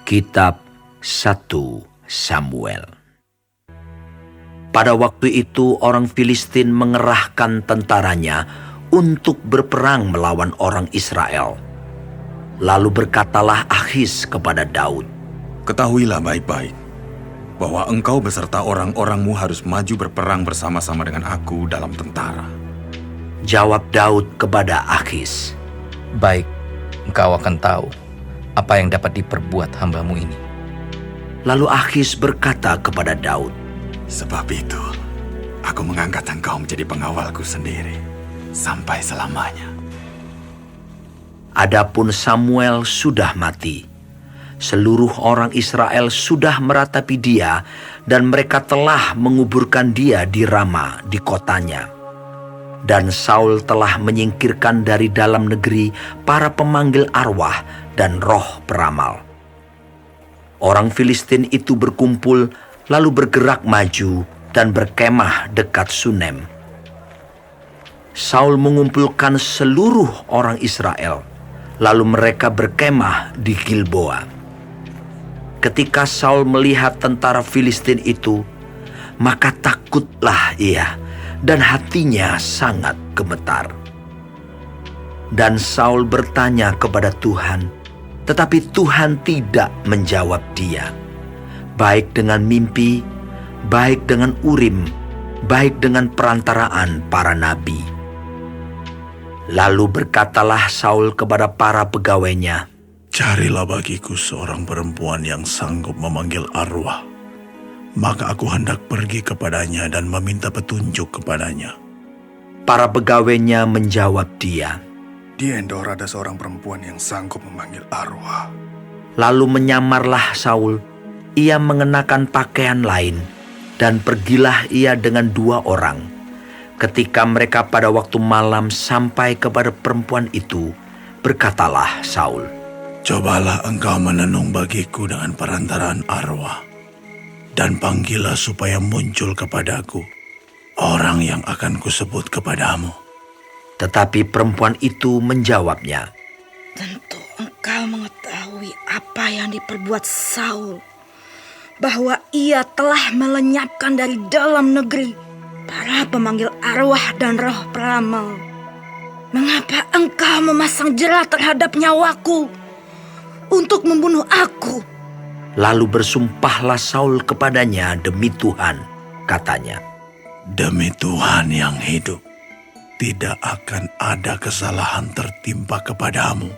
Kitab 1 Samuel. Pada waktu itu orang Filistin mengerahkan tentaranya untuk berperang melawan orang Israel. Lalu berkatalah Akhis kepada Daud, "Ketahuilah baik-baik bahwa engkau beserta orang-orangmu harus maju berperang bersama-sama dengan aku dalam tentara." Jawab Daud kepada Akhis, "Baik, engkau akan tahu apa yang dapat diperbuat hambamu ini." Lalu Akhis berkata kepada Daud, "Sebab itu, aku mengangkat engkau menjadi pengawalku sendiri sampai selamanya." Adapun Samuel sudah mati. Seluruh orang Israel sudah meratapi dia dan mereka telah menguburkan dia di Rama di kotanya. Dan Saul telah menyingkirkan dari dalam negeri para pemanggil arwah dan roh peramal. Orang Filistin itu berkumpul lalu bergerak maju dan berkemah dekat Sunem. Saul mengumpulkan seluruh orang Israel, lalu mereka berkemah di Gilboa. Ketika Saul melihat tentara Filistin itu, maka takutlah ia dan hatinya sangat gemetar. Dan Saul bertanya kepada Tuhan, tetapi Tuhan tidak menjawab dia, baik dengan mimpi, baik dengan Urim, baik dengan perantaraan para nabi. Lalu berkatalah Saul kepada para pegawainya, "Carilah bagiku seorang perempuan yang sanggup memanggil arwah. Maka aku hendak pergi kepadanya dan meminta petunjuk kepadanya." Para pegawainya menjawab dia. "Di Endor ada seorang perempuan yang sanggup memanggil arwah." Lalu menyamarlah Saul, ia mengenakan pakaian lain, dan pergilah ia dengan 2 orang. Ketika mereka pada waktu malam sampai kepada perempuan itu, berkatalah Saul, "Cobalah engkau menenung bagiku dengan perantaraan arwah, dan panggillah supaya muncul kepadaku orang yang akan kusebut kepadamu." Tetapi perempuan itu menjawabnya, "Tentu engkau mengetahui apa yang diperbuat Saul, bahwa ia telah melenyapkan dari dalam negeri para pemanggil arwah dan roh peramal. Mengapa engkau memasang jera terhadap nyawaku untuk membunuh aku?" Lalu bersumpahlah Saul kepadanya demi Tuhan, katanya, "Demi Tuhan yang hidup, tidak akan ada kesalahan tertimpa kepadamu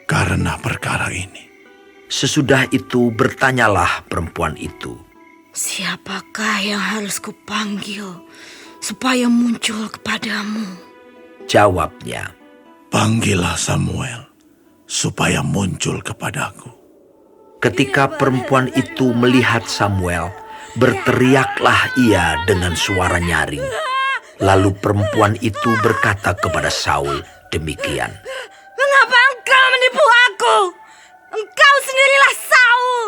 karena perkara ini." Sesudah itu bertanyalah perempuan itu, "Siapakah yang harus kupanggil supaya muncul kepadamu?" Jawabnya, "Panggillah Samuel supaya muncul kepadaku." ketika perempuan itu melihat Samuel, berteriaklah ia dengan suara nyaring. Lalu perempuan itu berkata kepada Saul demikian, "Mengapa engkau menipu aku? Engkau sendirilah Saul."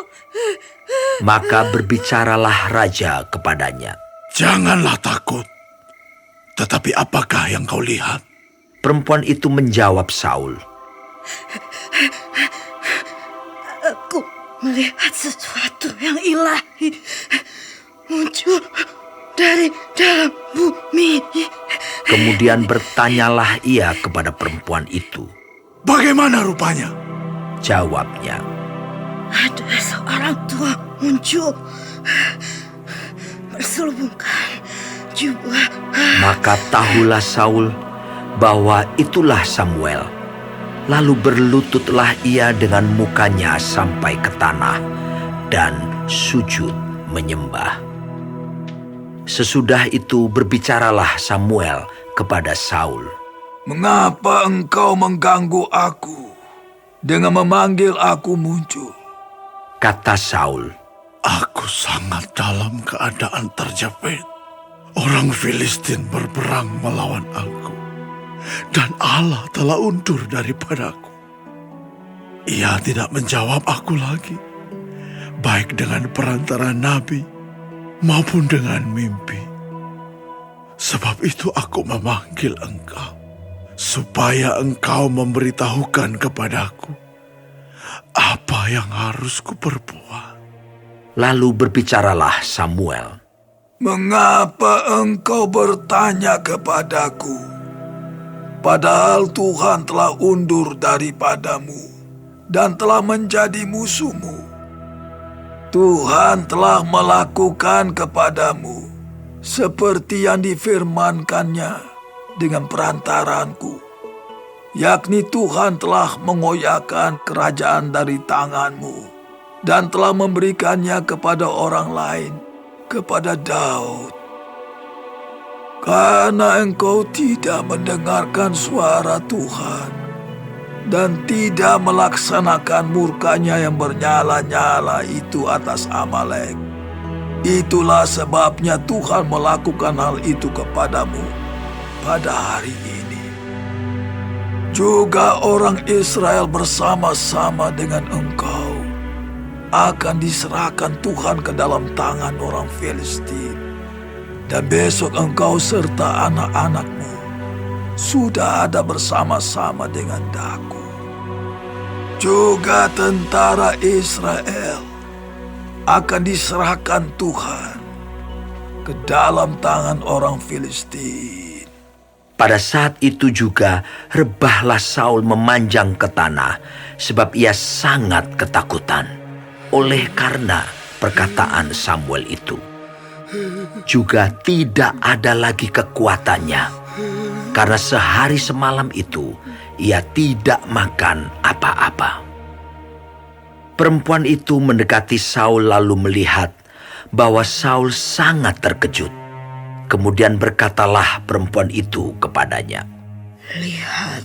Maka berbicaralah raja kepadanya. "Janganlah takut. Tetapi apakah yang kau lihat?" Perempuan itu menjawab Saul, "Aku melihat sesuatu yang ilahi muncul dari dalam bumi." Kemudian bertanyalah ia kepada perempuan itu. "Bagaimana rupanya?" Jawabnya, "Ada seorang tua muncul berselubungkan jubah." Maka tahulah Saul bahwa itulah Samuel. Lalu berlututlah ia dengan mukanya sampai ke tanah dan sujud menyembah. Sesudah itu berbicaralah Samuel kepada Saul, "Mengapa engkau mengganggu aku dengan memanggil aku muncul?" Kata Saul, "Aku sangat dalam keadaan terjepit. Orang Filistin berperang melawan aku, dan Allah telah undur daripadaku. Ia tidak menjawab aku lagi, baik dengan perantara nabi maupun dengan mimpi. Sebab itu aku memanggil engkau, supaya engkau memberitahukan kepadaku apa Apa yang harus kuperbuat? Lalu berbicaralah Samuel. Mengapa engkau bertanya kepadaku? Padahal Tuhan telah undur daripadamu dan telah menjadi musuhmu. Tuhan telah melakukan kepadamu seperti yang difirmankannya dengan perantaranku, yakni Tuhan telah mengoyakkan kerajaan dari tanganmu dan telah memberikannya kepada orang lain, kepada Daud. Karena engkau tidak mendengarkan suara Tuhan dan tidak melaksanakan murkanya yang bernyala-nyala itu atas Amalek, itulah sebabnya Tuhan melakukan hal itu kepadamu pada hari ini. Juga orang Israel bersama-sama dengan engkau akan diserahkan Tuhan ke dalam tangan orang Filistin. Dan besok engkau serta anak-anakmu sudah ada bersama-sama dengan Daku. Juga tentara Israel akan diserahkan Tuhan ke dalam tangan orang Filistin. Pada saat itu juga rebahlah Saul memanjang ke tanah, sebab ia sangat ketakutan oleh karena perkataan Samuel itu. Juga tidak ada lagi kekuatannya, karena sehari semalam itu ia tidak makan apa-apa. Perempuan itu mendekati Saul lalu melihat bahwa Saul sangat terkejut. Kemudian berkatalah perempuan itu kepadanya, Lihat,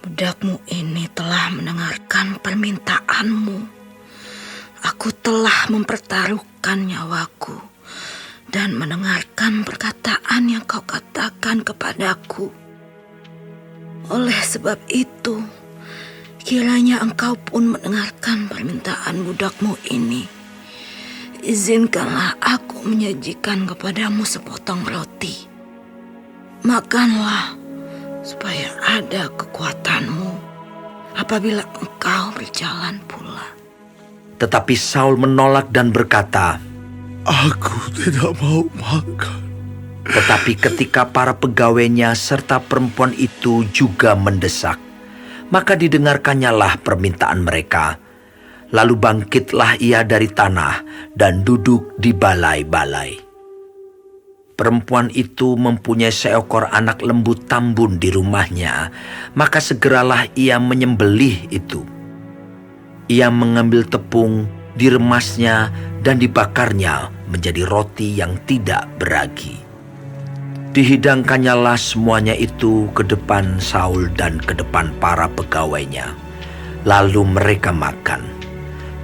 budakmu ini telah mendengarkan permintaanmu. Aku telah mempertaruhkan nyawaku dan mendengarkan perkataan yang kau katakan kepadaku. Oleh sebab itu, kiranya engkau pun mendengarkan permintaan budakmu ini. Izinkanlah aku menyajikan kepadamu sepotong roti. Makanlah, supaya ada kekuatanmu apabila engkau berjalan pula. tetapi Saul menolak dan berkata, Aku tidak mau makan. tetapi ketika para pegawainya serta perempuan itu juga mendesak, maka didengarkannyalah permintaan mereka. Lalu bangkitlah ia dari tanah dan duduk di balai-balai. Perempuan itu mempunyai seekor anak lembu tambun di rumahnya, maka segeralah ia menyembelih itu. Ia mengambil tepung, diremasnya, dan dibakarnya menjadi roti yang tidak beragi. Dihidangkannyalah semuanya itu ke depan Saul dan ke depan para pegawainya. Lalu mereka makan.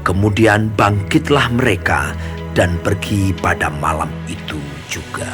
Kemudian bangkitlah mereka dan pergi pada malam itu juga.